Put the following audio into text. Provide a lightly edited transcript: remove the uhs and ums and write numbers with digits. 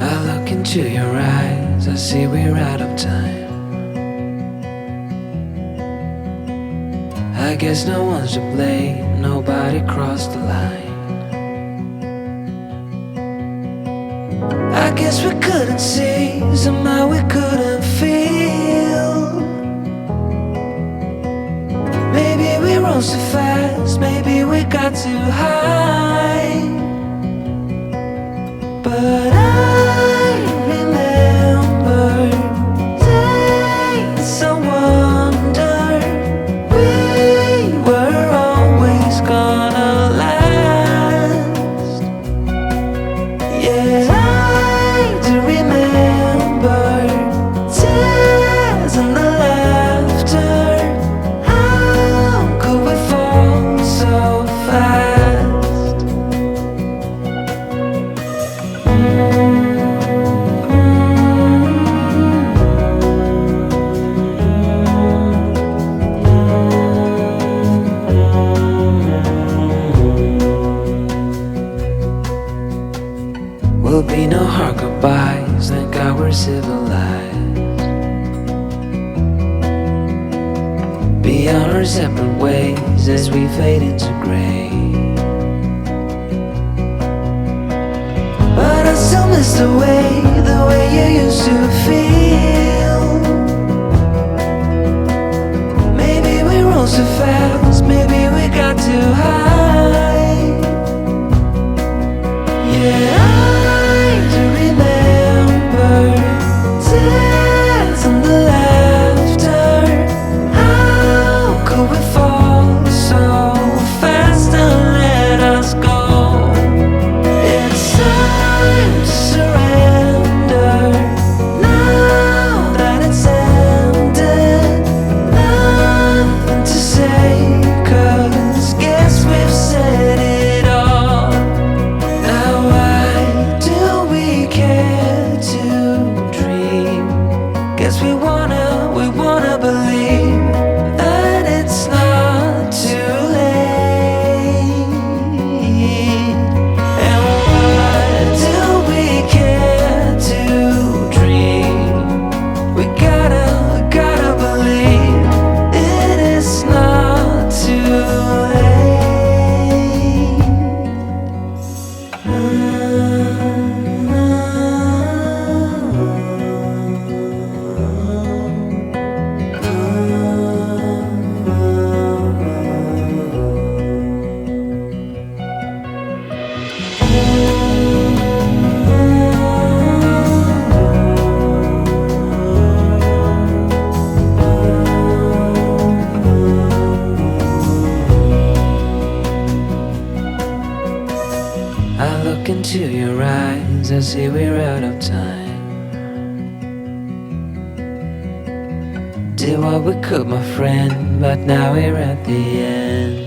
I look into your eyes, I see we're out of time. I guess no one's to blame, nobody crossed the line. I guess we couldn't see, somehow we couldn't feel. Maybe we rose too fast, maybe we got too high. But I remember days I wonder we were always gonna last. Yeah, I do remember tears and the laughter. How could we fall so fast? Will be no hard goodbyes, thank God we're civilized. Be on our separate ways as we fade into gray. But I still miss the way you used to feel. Maybe we rose too fast, maybe we got too high. Yeah, I do remember tears and the laughter. How could we fall so fast and let us go? It's time to surrender now that it's ended. Nothing to say, 'cause guess we've said it all. Now why do we care to dream? Guess we wanna believe that it's not too late. And why do we care to dream? We gotta believe it is not too late. I look into your eyes, I see we're out of time. Did what we could, my friend, but now we're at the end.